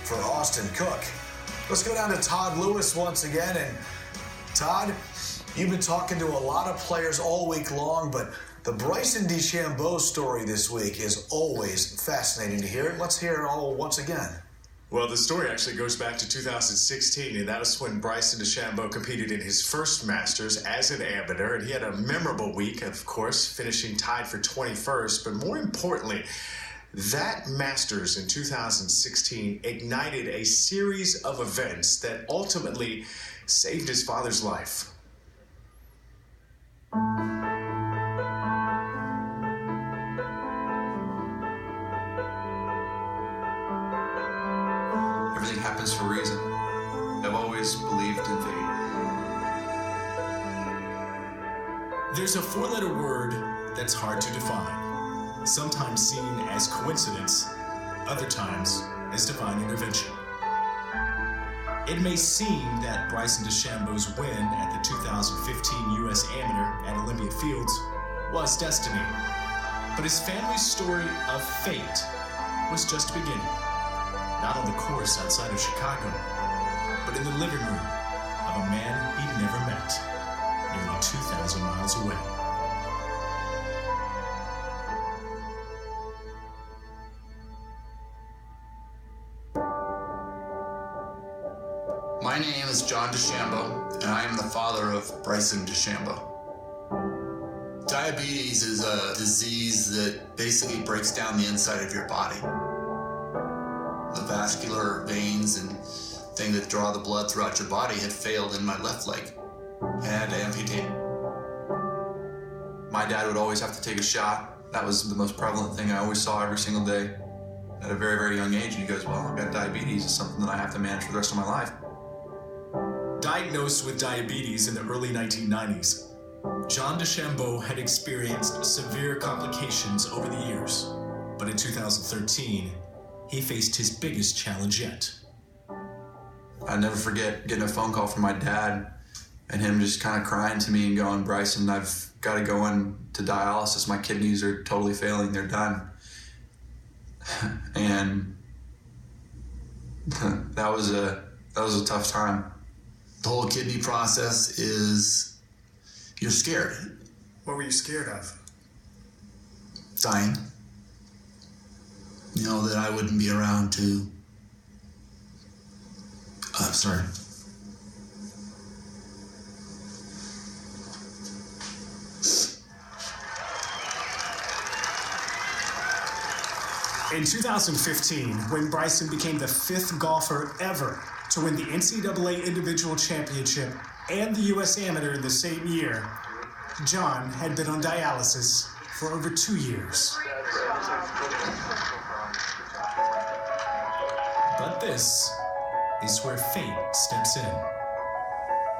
for Austin Cook. Let's go down to Todd Lewis once again. And Todd, you've been talking to a lot of players all week long, but the Bryson DeChambeau story this week is always fascinating to hear. Let's hear it all once again. Well, the story actually goes back to 2016, and that was when Bryson DeChambeau competed in his first Masters as an amateur, and he had a memorable week, of course, finishing tied for 21st, but more importantly, that Masters in 2016 ignited a series of events that ultimately saved his father's life. Everything happens for a reason. I've always believed in fate. There's a four-letter word that's hard to define, sometimes seen as coincidence, other times as divine intervention. It may seem that Bryson DeChambeau's win at the 2015 U.S. Amateur at Olympia Fields was destiny, but his family's story of fate was just beginning. Not on the course outside of Chicago, but in the living room of a man he'd never met, nearly 2,000 miles away. My name is John DeChambeau, and I am the father of Bryson DeChambeau. Diabetes is a disease that basically breaks down the inside of your body. The vascular veins and thing that draw the blood throughout your body had failed in my left leg. I had to amputate. My dad would always have to take a shot. That was the most prevalent thing I always saw every single day at a very, very young age. And he goes, well, I've got diabetes. It's something that I have to manage for the rest of my life. Diagnosed with diabetes in the early 1990s, John DeChambeau had experienced severe complications over the years. But in 2013, he faced his biggest challenge yet. I'll never forget getting a phone call from my dad and him just kind of crying to me and going, Bryson, I've got to go into dialysis. My kidneys are totally failing. They're done. And that was a tough time. The whole kidney process is, you're scared. What were you scared of? Dying. You know, that I wouldn't be around to... sorry. In 2015, when Bryson became the fifth golfer ever to win the NCAA Individual Championship and the U.S. Amateur in the same year, John had been on dialysis for over 2 years. But this is where fate steps in.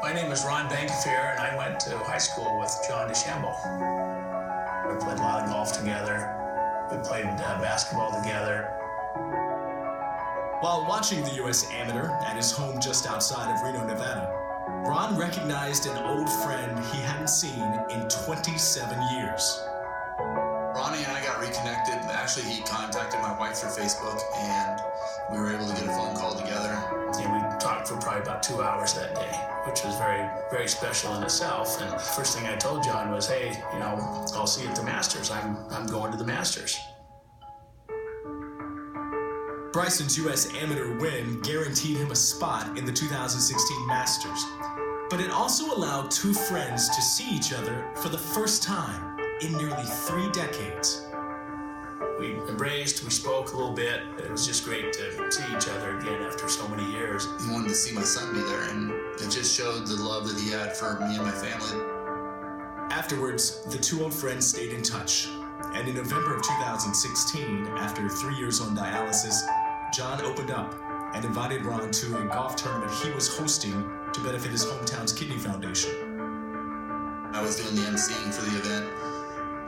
My name is Ron Bankifer, and I went to high school with John DeChambeau. We played a lot of golf together. We played basketball together. While watching the U.S. Amateur at his home just outside of Reno, Nevada, Ron recognized an old friend he hadn't seen in 27 years. Ronnie and I got reconnected. Actually, he contacted my wife through Facebook, and we were able to get a phone call together. And we talked for probably about 2 hours that day, which was very, very special in itself. And the first thing I told John was, hey, you know, I'll see you at the Masters. I'm going to the Masters. Bryson's U.S. Amateur win guaranteed him a spot in the 2016 Masters, but it also allowed two friends to see each other for the first time in nearly 3 decades. We embraced, we spoke a little bit. It was just great to see each other again after so many years. He wanted to see my son be there, and it just showed the love that he had for me and my family. Afterwards, the two old friends stayed in touch, and in November of 2016, after 3 years on dialysis, John opened up and invited Ron to a golf tournament he was hosting to benefit his hometown's kidney foundation. I was doing the emceeing for the event,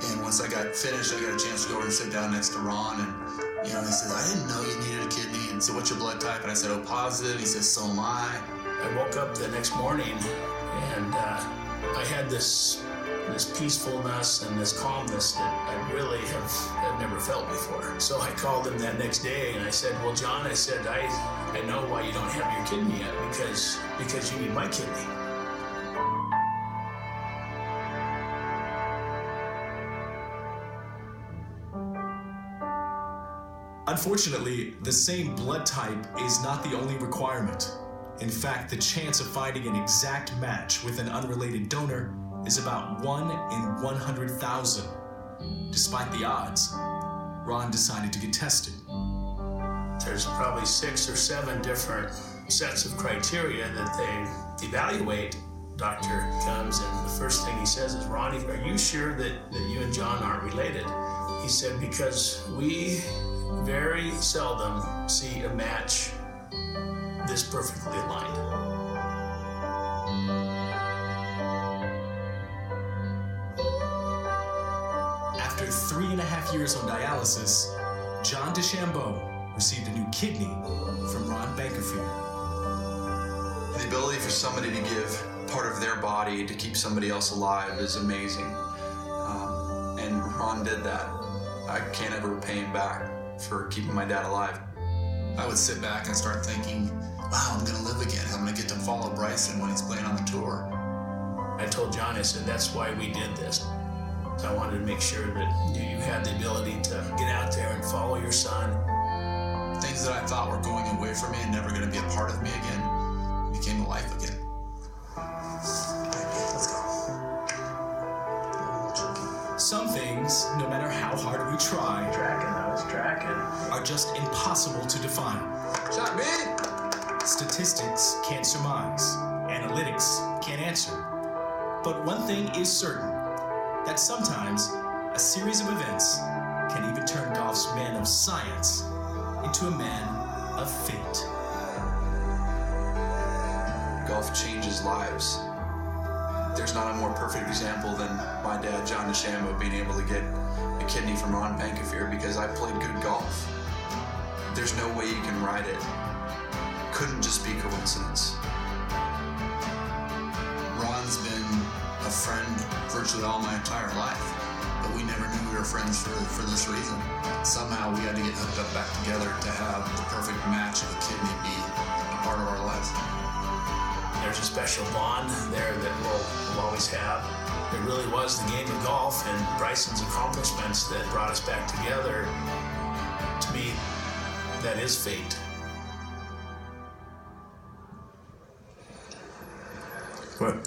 and once I got finished, I got a chance to go over and sit down next to Ron, and you know, he says, I didn't know you needed a kidney, and so what's your blood type? And I said, oh, positive. He says, so am I. I woke up the next morning, and I had this this peacefulness and this calmness that I really have never felt before. So I called him that next day and I said, well, John, I said, I know why you don't have your kidney yet, because you need my kidney. Unfortunately, the same blood type is not the only requirement. In fact, the chance of finding an exact match with an unrelated donor is about 1 in 100,000. Despite the odds, Ron decided to get tested. There's probably 6 or 7 different sets of criteria that they evaluate. Doctor comes and the first thing he says is, Ronnie, are you sure that you and John aren't related? He said, because we very seldom see a match this perfectly aligned. After 3.5 years on dialysis, John DeChambeau received a new kidney from Ron Bankerfield. The ability for somebody to give part of their body to keep somebody else alive is amazing. And Ron did that. I can't ever repay him back for keeping my dad alive. I would sit back and start thinking, wow, I'm gonna live again. I'm gonna get to follow Bryson when he's playing on the tour. I told John, I said, that's why we did this. I wanted to make sure that you had the ability to get out there and follow your son. Things that I thought were going away from me and never gonna be a part of me again became alive again. Let's go. Some things, no matter how hard we try, I was tracking. are just impossible to define. Shot me! Statistics can't surmise. Analytics can't answer. But one thing is certain, that sometimes a series of events can even turn golf's man of science into a man of fate. Golf changes lives. There's not a more perfect example than my dad, John DeChambeau, being able to get a kidney from Ron Bankerfield because I played good golf. There's no way you can ride it. Couldn't just be coincidence. Ron's been a friend virtually all my entire life, but we never knew we were friends for this reason. Somehow we had to get hooked up back together to have the perfect match of a kidney be a part of our lives. There's a special bond there that we'll always have. It really was the game of golf and Bryson's accomplishments that brought us back together. To me, that is fate.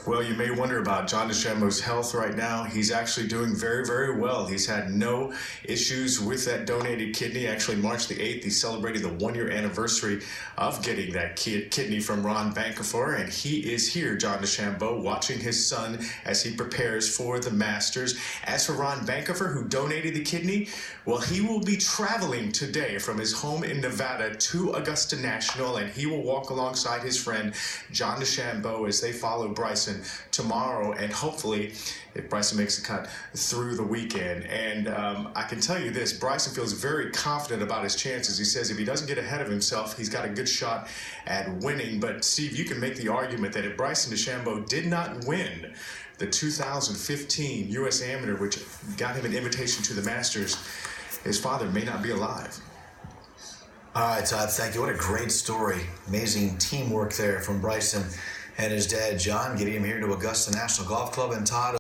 Well, you may wonder about John DeChambeau's health right now. He's actually doing very, very well. He's had no issues with that donated kidney. Actually, March the 8th, he celebrated the 1-year anniversary of getting that kidney from Ron Bankerfield, and he is here, John DeChambeau, watching his son as he prepares for the Masters. As for Ron Bankerfield, who donated the kidney, well, he will be traveling today from his home in Nevada to Augusta National, and he will walk alongside his friend John DeChambeau as they follow Bryson tomorrow, and hopefully, if Bryson makes the cut, through the weekend. And I can tell you this, Bryson feels very confident about his chances. He says if he doesn't get ahead of himself, he's got a good shot at winning. But Steve, you can make the argument that if Bryson DeChambeau did not win the 2015 U.S. Amateur, which got him an invitation to the Masters, his father may not be alive. All right, Todd, thank you. What a great story. Amazing teamwork there from Bryson and his dad, John, getting him here to Augusta National Golf Club. And Todd,